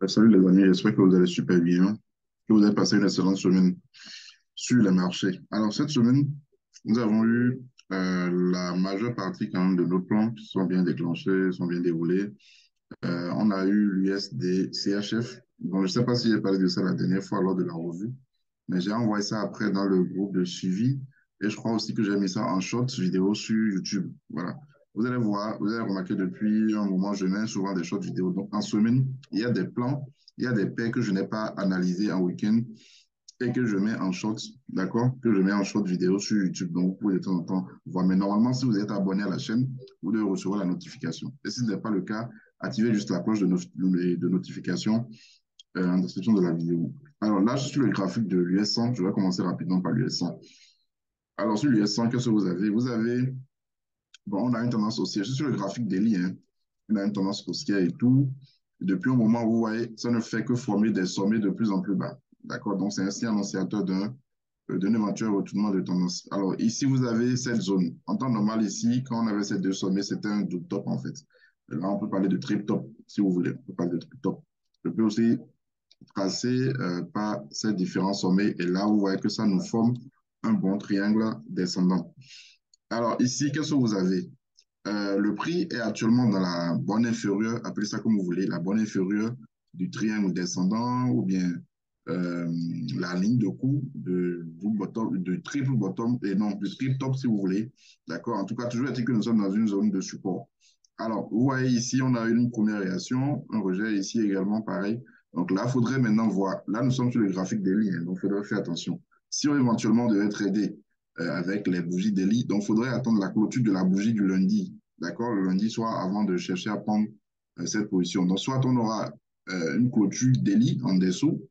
Salut les amis, j'espère que vous allez super bien, que vous avez passé une excellente semaine sur les marchés. Alors cette semaine, nous avons eu la majeure partie quand même de nos plans qui sont bien déclenchés, sont bien déroulés. On a eu l'USD CHF. Bon, je ne sais pas si j'ai parlé de ça la dernière fois lors de la revue, mais j'ai envoyé ça après dans le groupe de suivi et je crois aussi que j'ai mis ça en short vidéo sur YouTube. Voilà. Vous allez voir, vous allez remarquer depuis un moment, je mets souvent des shorts vidéo. Donc en semaine, il y a des plans, il y a des paires que je n'ai pas analysés en week-end et que je mets en short, d'accord? Que je mets en short vidéo sur YouTube. Donc vous pouvez de temps en temps voir. Mais normalement, si vous êtes abonné à la chaîne, vous devez recevoir la notification. Et si ce n'est pas le cas, activez juste la cloche de notification en description de la vidéo. Alors là, je suis sur le graphique de l'US 100. Je vais commencer rapidement par l'US 100. Alors sur l'US 100, qu'est-ce que vous avez? Vous avez, bon, on a une tendance haussière. Je suis sur le graphique daily, hein. On a une tendance haussière et tout. Depuis un moment, vous voyez, ça ne fait que former des sommets de plus en plus bas. D'accord? Donc, c'est ainsi annonciateur d'un éventuel retournement de tendance. Alors, ici, vous avez cette zone. En temps normal, ici, quand on avait ces deux sommets, c'était un double top, en fait. Là, on peut parler de triple top, si vous voulez. On peut parler de triple top. Je peux aussi tracé par ces différents sommets. Et là, vous voyez que ça nous forme un bon triangle descendant. Alors ici, qu'est-ce que vous avez? Le prix est actuellement dans la bonne inférieure, appelez ça comme vous voulez, la bonne inférieure du triangle descendant ou bien euh, la ligne de coup de triple bottom et non, de triple top si vous voulez. D'accord? En tout cas, toujours est-il que nous sommes dans une zone de support. Alors, vous voyez ici, on a une première réaction, un rejet ici également, pareil. Donc là, il faudrait maintenant voir. Là, nous sommes sur le graphique des lignes, donc il faudrait faire attention. Si on éventuellement devait trader avec les bougies daily, donc il faudrait attendre la clôture de la bougie du lundi. D'accord? Le lundi soir, avant de chercher à prendre cette position. Donc, soit on aura une clôture daily en dessous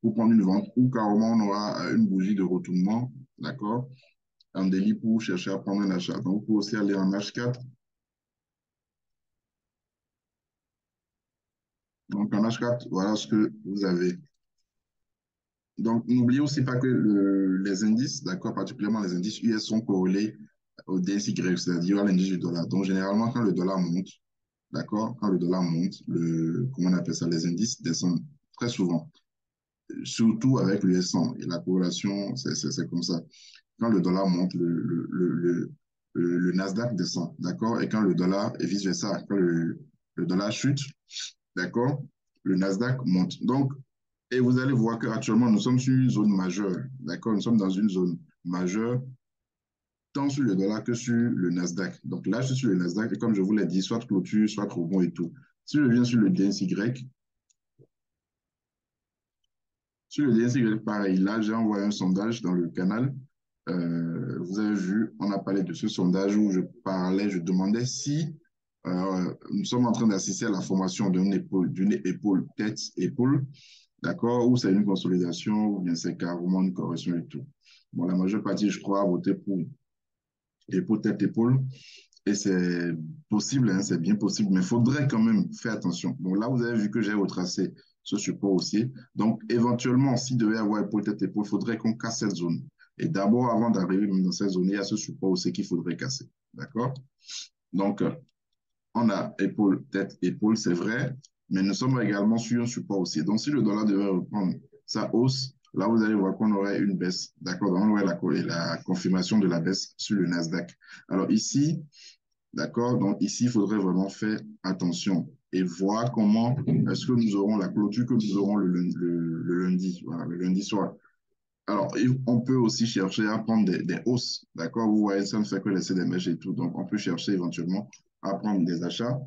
pour prendre une vente, ou carrément on aura une bougie de retournement, d'accord? En daily pour chercher à prendre un achat. Donc, vous pouvez aussi aller en H4. Donc, en H4, voilà ce que vous avez. Donc, n'oubliez aussi pas que les indices, d'accord, particulièrement les indices US sont corrélés au DXY, c'est-à-dire à l'indice du dollar. Donc, généralement, quand le dollar monte, d'accord, quand le dollar monte, comment on appelle ça, les indices descendent très souvent, surtout avec le S100. Et la corrélation, c'est comme ça. Quand le dollar monte, le Nasdaq descend, d'accord, et quand le dollar, et vice-versa, quand le dollar chute, d'accord, le Nasdaq monte. Donc, et vous allez voir qu'actuellement, nous sommes sur une zone majeure. D'accord? Nous sommes dans une zone majeure, tant sur le dollar que sur le Nasdaq. Donc là, je suis sur le Nasdaq et comme je vous l'ai dit, soit clôture, soit rebond et tout. Si je viens sur le DSY, pareil. Là, j'ai envoyé un sondage dans le canal. Vous avez vu, on a parlé de ce sondage où je parlais, je demandais si nous sommes en train d'assister à la formation d'une épaule, tête, épaule, d'accord, ou c'est une consolidation, ou bien c'est carrément une correction et tout. Bon, la majeure partie, je crois, a voté pour épaule, tête, épaule. Et c'est possible, hein, c'est bien possible, mais il faudrait quand même faire attention. Bon, là, vous avez vu que j'ai retracé ce support aussi. Donc, éventuellement, s'il devait y avoir épaule, tête, épaule, il faudrait qu'on casse cette zone. Et d'abord, avant d'arriver dans cette zone, il y a ce support aussi qu'il faudrait casser. D'accord? Donc, on a épaule, tête, épaule, c'est vrai, mais nous sommes également sur un support aussi. Donc, si le dollar devait reprendre sa hausse, là, vous allez voir qu'on aurait une baisse. D'accord? On aurait la confirmation de la baisse sur le Nasdaq. Alors, ici, d'accord? Donc, ici, il faudrait vraiment faire attention et voir comment est-ce que nous aurons la clôture que nous aurons le lundi, voilà, le lundi soir. Alors, on peut aussi chercher à prendre des hausses, d'accord? Vous voyez, ça ne fait que laisser des mèches et tout. Donc, on peut chercher éventuellement à prendre des achats,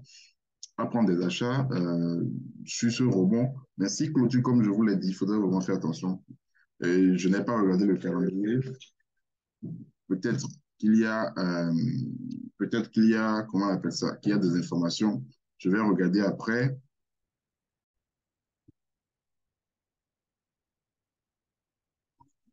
sur ce rebond. Mais si clôture, comme je vous l'ai dit, il faudrait vraiment faire attention. Et je n'ai pas regardé le calendrier. Peut-être qu'il y a, peut-être qu'il y a, comment on appelle ça, qu'il y a des informations. Je vais regarder après.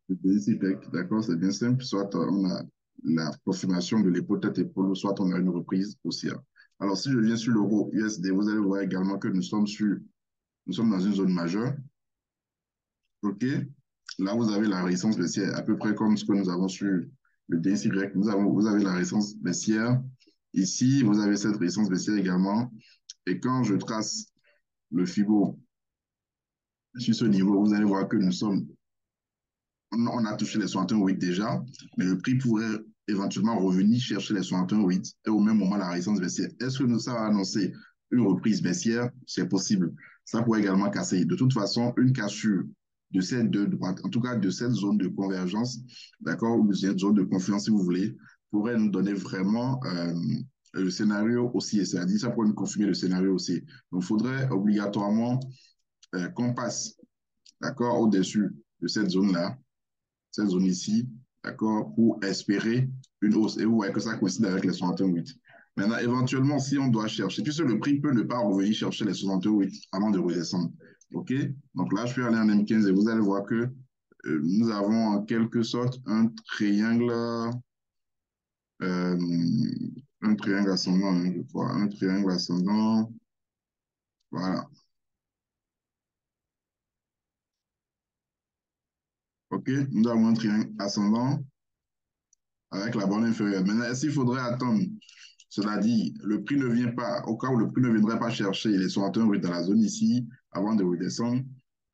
Le DCPEC, d'accord, c'est bien simple. Soit on a la confirmation de l'épaule tête épaule, soit on a une reprise haussière. Alors, si je viens sur l'euro USD, vous allez voir également que nous sommes dans une zone majeure. OK? Là, vous avez la résistance baissière, à peu près comme ce que nous avons sur le DCY. Vous avez la résistance baissière. Ici, vous avez cette résistance baissière également. Et quand je trace le FIBO sur ce niveau, vous allez voir que on a touché les 61,8 déjà, mais le prix pourrait éventuellement revenir chercher les 61,8 et au même moment la résistance baissière. Est-ce que ça va annoncer une reprise baissière? C'est possible. Ça pourrait également casser. De toute façon, une cassure de ces deux droites, en tout cas de cette zone de convergence, d'accord, ou de cette zone de confiance, si vous voulez, pourrait nous donner vraiment le scénario aussi, c'est-à-dire ça pourrait nous confirmer le scénario aussi. Donc, il faudrait obligatoirement qu'on passe, d'accord, au-dessus de cette zone ici, d'accord, pour espérer une hausse. Et vous voyez que ça coïncide avec les 68. Maintenant, éventuellement, si on doit chercher, puisque le prix peut ne pas revenir chercher les 68 avant de redescendre. OK? Donc là, je peux aller en M15 et vous allez voir que nous avons en quelque sorte euh, un triangle ascendant, hein, je crois, un triangle ascendant. Voilà. OK? Nous avons un triangle ascendant avec la borne inférieure. Maintenant, est-ce qu'il faudrait attendre? Cela dit, le prix ne vient pas, au cas où le prix ne viendrait pas chercher les 61 dans la zone ici, avant de redescendre,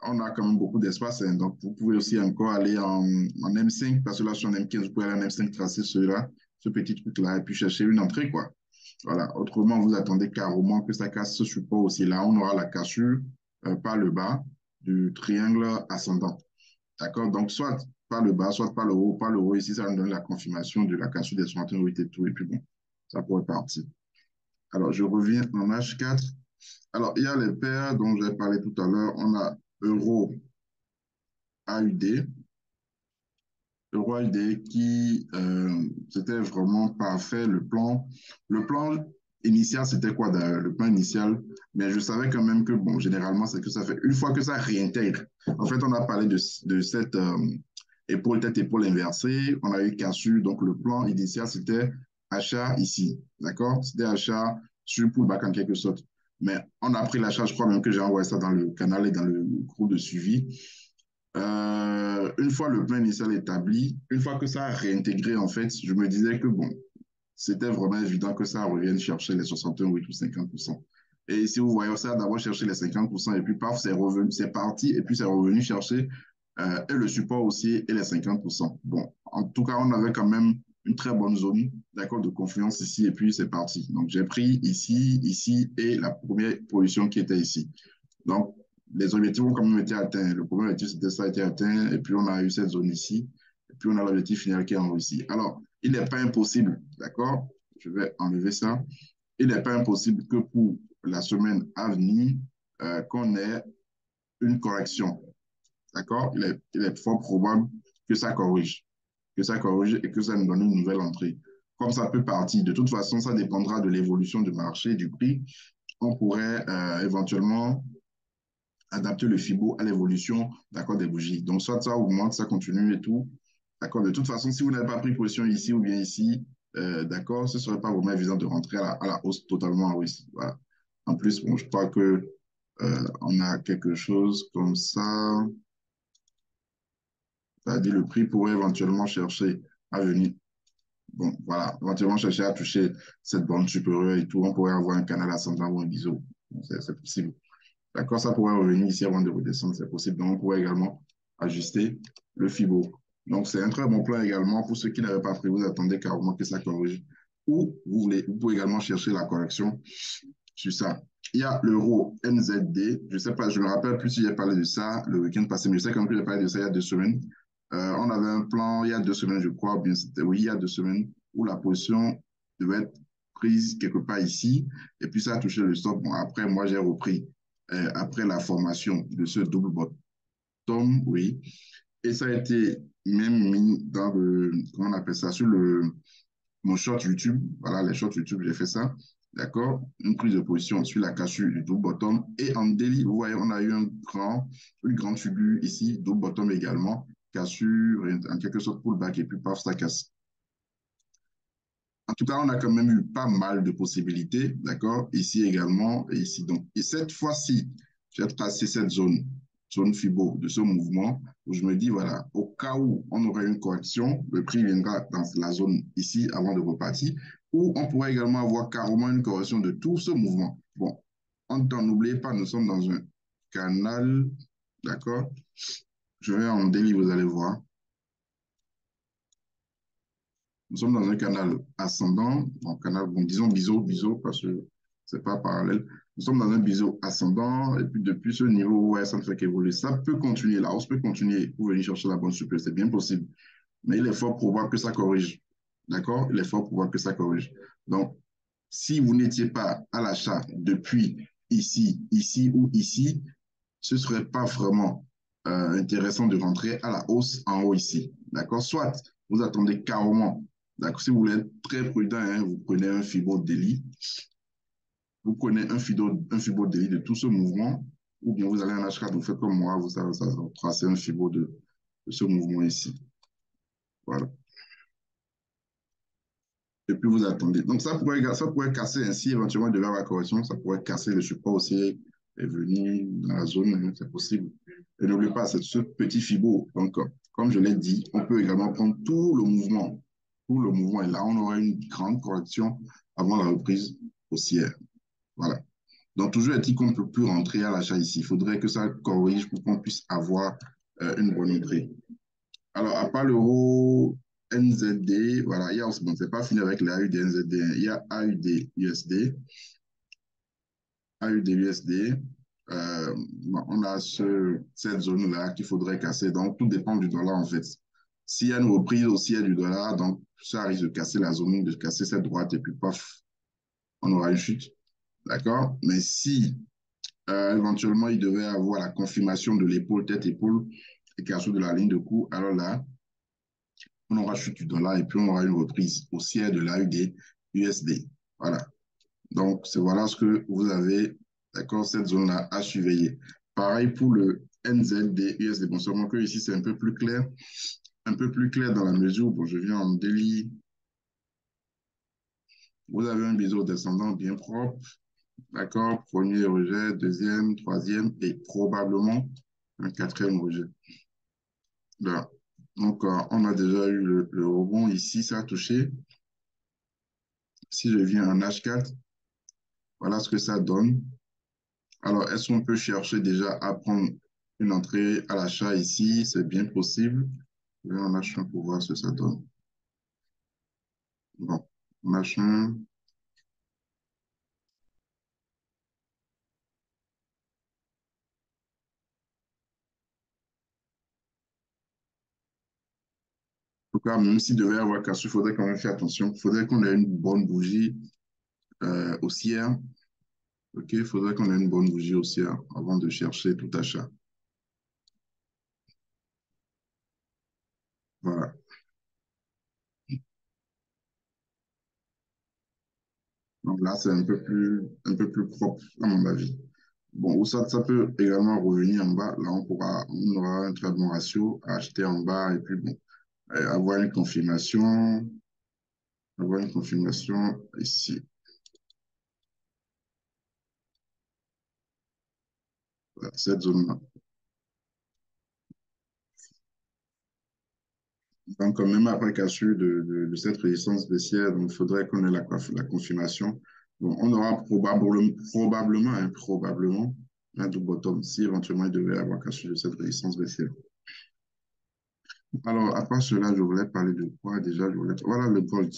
on a quand même beaucoup d'espace. Hein, donc, vous pouvez aussi encore aller en M5, parce que là, sur en M15, vous pouvez aller en M5, tracer celui-là, ce petit truc-là, et puis chercher une entrée, quoi. Voilà. Autrement, vous attendez carrément que ça casse ce support aussi. Là, on aura la cassure par le bas du triangle ascendant. D'accord? Donc, soit par le bas, soit par le haut. Par le haut, ici, ça va nous donner la confirmation de la cassure des 61 et tout. Et puis bon, ça pourrait partir. Alors, je reviens en H4. Alors, il y a les paires dont j'ai parlé tout à l'heure. On a Euro AUD. Euro AUD qui, c'était vraiment parfait. Le plan initial, c'était quoi d'ailleurs? Le plan initial, mais je savais quand même que, bon, généralement, c'est que ça fait une fois que ça réintègre. En fait, on a parlé de cette épaule, tête, épaule inversée. On a eu cassure. Donc, le plan initial, c'était achat ici. D'accord? C'était achat sur pullback en quelque sorte. Mais on a pris l'achat, je crois même que j'ai envoyé ça dans le canal et dans le groupe de suivi. Une fois le plan initial établi, une fois que ça a réintégré, en fait, je me disais que bon, c'était vraiment évident que ça revienne chercher les 61 ou 50%. Et ici, vous voyez, ça a d'abord cherché les 50% et puis paf, c'est revenu, c'est parti et puis c'est revenu chercher et le support aussi et les 50%. Bon, en tout cas, on avait quand même une très bonne zone, d'accord, de confiance ici et puis c'est parti. Donc, j'ai pris ici, ici et la première position qui était ici. Donc, les objectifs ont quand même été atteints. Le premier objectif, c'était ça a été atteint, et puis on a eu cette zone ici, et puis on a l'objectif final qui est en Russie. Alors, il n'est pas impossible, d'accord? Je vais enlever ça. Il n'est pas impossible que pour la semaine à venir, qu'on ait une correction, d'accord? Il est fort probable que ça corrige et que ça nous donne une nouvelle entrée. Comme ça peut partir, de toute façon, ça dépendra de l'évolution du marché, du prix. On pourrait éventuellement adapter le FIBO à l'évolution, d'accord, des bougies. Donc, soit ça augmente, ça continue et tout. D'accord. De toute façon, si vous n'avez pas pris position ici ou bien ici, d'accord, ce ne serait pas vraiment évident de rentrer à la hausse totalement en hausse. Voilà. En plus, bon, je crois que on a quelque chose comme ça. C'est-à-dire le prix pourrait éventuellement chercher à venir. Bon, voilà, éventuellement chercher à toucher cette bande supérieure et tout. On pourrait avoir un canal ascendant ou un biseau. C'est possible. D'accord, ça pourrait revenir ici avant de redescendre, c'est possible. Donc, on pourrait également ajuster le FIBO. Donc, c'est un très bon plan également pour ceux qui n'avaient pas pris. Vous attendez carrément que ça corrige. Ou vous pouvez également chercher la correction sur ça. Il y a l'euro NZD. Je ne sais pas, je ne me rappelle plus si j'ai parlé de ça le week-end passé, mais je sais quand même que j'ai parlé de ça il y a 2 semaines. On avait un plan il y a 2 semaines, je crois, bien c'était oui, il y a 2 semaines, où la position devait être prise quelque part ici, et puis ça a touché le stop. Bon, après, moi, j'ai repris après la formation de ce double bottom, oui, et ça a été même mis dans le, comment on appelle ça, sur mon short YouTube. Voilà, les shorts YouTube, j'ai fait ça. D'accord? Une prise de position sur la cassure du double bottom. Et en daily, vous voyez, on a eu une grande figure ici, double bottom également, cassure, en quelque sorte pullback, et puis paf, ça casse. En tout cas, on a quand même eu pas mal de possibilités, d'accord? Ici également et ici. Donc, et cette fois-ci, j'ai tracé cette zone FIBO de ce mouvement où je me dis, voilà, au cas où on aurait une correction, le prix viendra dans la zone ici avant de repartir, ou on pourrait également avoir carrément une correction de tout ce mouvement. Bon, n'oubliez pas, nous sommes dans un canal, D'accord? Je vais en daily, vous allez voir. Nous sommes dans un canal ascendant, un canal, bon, disons biseau, parce que c'est pas parallèle. Nous sommes dans un biseau ascendant, et puis depuis ce niveau, ouais, ça ne fait qu'évoluer. Ça peut continuer, la hausse peut continuer pour venir chercher la bonne super, c'est bien possible. Mais il est fort probable que ça corrige. D'accord? Il est fort probable que ça corrige. Donc, si vous n'étiez pas à l'achat depuis ici ou ici, ce ne serait pas vraiment intéressant de rentrer à la hausse en haut ici. D'accord? Soit vous attendez carrément. D'accord? Si vous voulez être très prudent, hein, vous prenez un Fibo Daily. Vous prenez un Fibo Daily de tout ce mouvement, ou bien vous allez en H4, vous faites comme moi, vous allez tracer un Fibo de ce mouvement ici. Voilà. Et puis vous attendez. Donc ça pourrait casser ainsi, éventuellement, de la correction, ça pourrait casser le support aussi et venir dans la zone, hein, c'est possible. Et n'oubliez pas, c'est ce petit fibo. Donc, comme je l'ai dit, on peut également prendre tout le mouvement. Tout le mouvement. Et là, on aura une grande correction avant la reprise haussière. Voilà. Donc, toujours est-il qu'on ne peut plus rentrer à l'achat ici. Il faudrait que ça corrige pour qu'on puisse avoir une bonne entrée. Alors, à part l'euro NZD, voilà, il y a aussi, bon, c'est pas fini avec la AUD NZD, hein. Il y a AUD USD, AUD USD. Bon, on a cette zone-là qu'il faudrait casser. Donc, tout dépend du dollar, en fait. S'il y a une reprise aussi du dollar, donc ça risque de casser la zone, de casser cette droite, et puis paf, on aura une chute. D'accord? Mais si éventuellement il devait avoir la confirmation de l'épaule, tête-épaule, et cassure de la ligne de coup, alors là, on aura chute du dollar et puis on aura une reprise haussière de l'AUD USD. Voilà. Donc, c'est voilà ce que vous avez, d'accord, cette zone-là à surveiller. Pareil pour le NZD USD. Bon, seulement que ici, c'est un peu plus clair dans la mesure où, bon, je viens en daily. Vous avez un biseau descendant bien propre, d'accord, premier rejet, deuxième, troisième et probablement un quatrième rejet. Là. Donc, on a déjà eu le rebond ici, ça a touché. Si je viens en H4, voilà ce que ça donne. Alors, est-ce qu'on peut chercher déjà à prendre une entrée à l'achat ici? C'est bien possible. Je vais en H1 pour voir ce que ça donne. Bon, en H1. En tout cas, même s'il devait y avoir cassure, il faudrait quand même faire attention. Il faudrait qu'on ait une bonne bougie haussière. OK, il faudrait qu'on ait une bonne bougie haussière avant de chercher tout achat. Voilà. Donc là, c'est un peu plus propre, à mon avis. Bon, ou ça peut également revenir en bas. Là, on aura un très bon ratio à acheter en bas et puis bon, avoir une confirmation ici, voilà, cette zone-là. Donc, quand même après cassure de cette résistance baissière, donc il faudrait qu'on ait la confirmation. Bon, on aura probablement un double bottom si éventuellement il devait y avoir cassure de cette résistance baissière. Alors, à part cela, je voulais parler de quoi déjà? Voilà le gold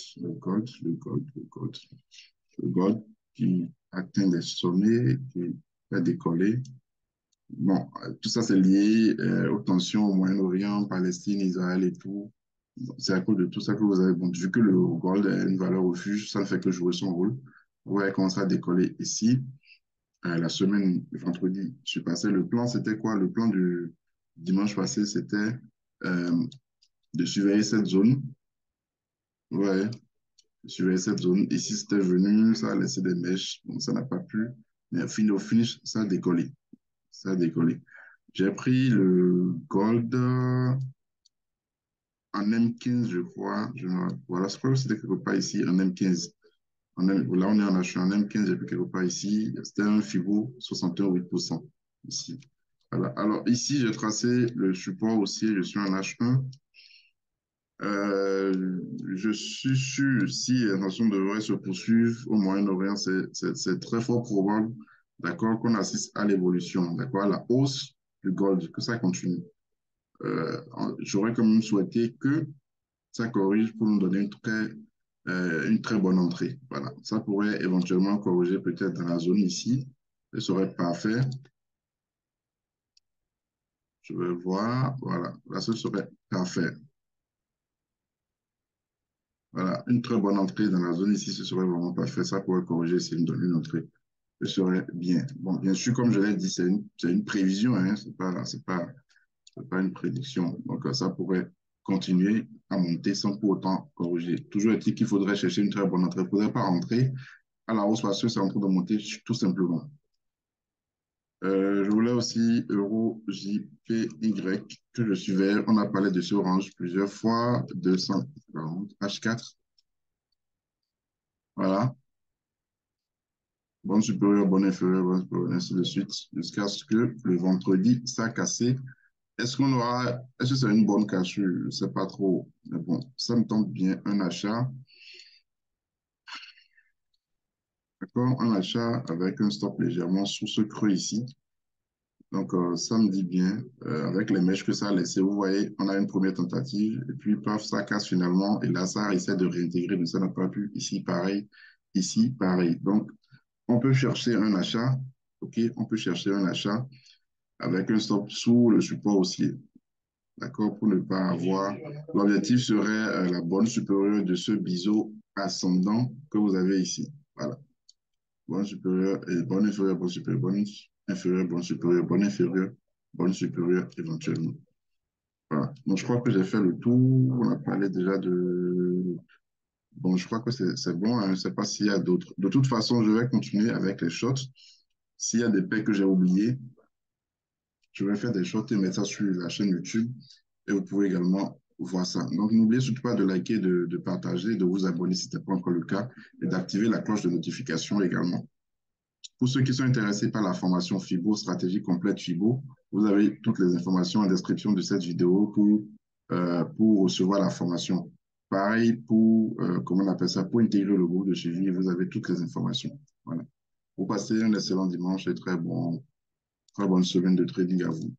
qui atteint des sommets, qui fait décoller. Bon, tout ça, c'est lié aux tensions au Moyen-Orient, Palestine, Israël et tout. Bon, c'est à cause de tout ça que vous avez, bon, vu que le gold est une valeur refuge, ça ne fait que jouer son rôle. Vous voyez comment ça a décollé ici. La semaine, le vendredi, je suis passé. Le plan, c'était quoi? Le plan du dimanche passé, c'était euh, de surveiller cette zone. Ouais, surveiller cette zone. Ici, c'était venu, ça a laissé des mèches. Bon, ça n'a pas plu. Mais au finish, ça a décollé. Ça a décollé. J'ai pris le gold en M15, je crois. Voilà, je crois que c'était quelque part ici, en M15. Là, on est en achat en M15, et puis quelque part ici. C'était un Fibo 61,8% ici. Voilà. Alors, ici, j'ai tracé le support aussi. Je suis en H1. Je suis sûr, si la tension devrait se poursuivre au Moyen-Orient, c'est très fort probable, d'accord, qu'on assiste à l'évolution, d'accord, à la hausse du gold, que ça continue. J'aurais quand même souhaité que ça corrige pour nous donner une très bonne entrée. Voilà. Ça pourrait éventuellement corriger peut-être dans la zone ici. Ce serait parfait. Je vais voir. Voilà. Là, ce serait parfait. Voilà. Une très bonne entrée dans la zone ici, ce serait vraiment parfait. Ça pourrait corriger si nous donne une entrée. Ce serait bien. Bon, bien sûr, comme je l'ai dit, c'est une prévision, hein. C'est pas une prédiction. Donc, ça pourrait continuer à monter sans pour autant corriger. Toujours est-il qu'il faudrait chercher une très bonne entrée. Il ne faudrait pas rentrer à la hausse parce que c'est en train de monter tout simplement. Je voulais aussi Euro JPY que je suivais. On a parlé de ce range plusieurs fois. 240 H4. Voilà. Bonne supérieure, bonne inférieure, bonne supérieure, ainsi de suite. Jusqu'à ce que le vendredi, ça a cassé. Est-ce que c'est une bonne cassure? Je ne sais pas trop. Mais bon, ça me tente bien un achat. D'accord? Un achat avec un stop légèrement sous ce creux ici. Donc, ça me dit bien, avec les mèches que ça a laissé, vous voyez, on a une première tentative, et puis, paf, ça casse finalement, et là, ça essaie de réintégrer, mais ça n'a pas pu. Ici, pareil. Donc, on peut chercher un achat, OK? On peut chercher un achat avec un stop sous le support aussi, d'accord? Pour ne pas avoir. L'objectif serait la bonne supérieure de ce biseau ascendant que vous avez ici. Voilà. Bonne supérieure et bonne inférieure, bonne supérieure, bonne inférieure, bonne supérieure, bonne inférieure, bonne supérieure éventuellement. Voilà. Donc, je crois que j'ai fait le tour. On a parlé déjà de. Bon, je crois que c'est bon, hein. Je ne sais pas s'il y a d'autres. De toute façon, je vais continuer avec les shots. S'il y a des paires que j'ai oubliées, je vais faire des shots et mettre ça sur la chaîne YouTube. Et vous pouvez également voir ça. Donc, n'oubliez surtout pas de liker, de partager, de vous abonner si ce n'est pas encore le cas et d'activer la cloche de notification également. Pour ceux qui sont intéressés par la formation FIBO, stratégie complète FIBO, vous avez toutes les informations en description de cette vidéo pour recevoir la formation. Pareil pour, comment on appelle ça, pour intégrer le groupe de suivi, vous avez toutes les informations. Voilà. Vous passez un excellent dimanche et très bonne semaine de trading à vous.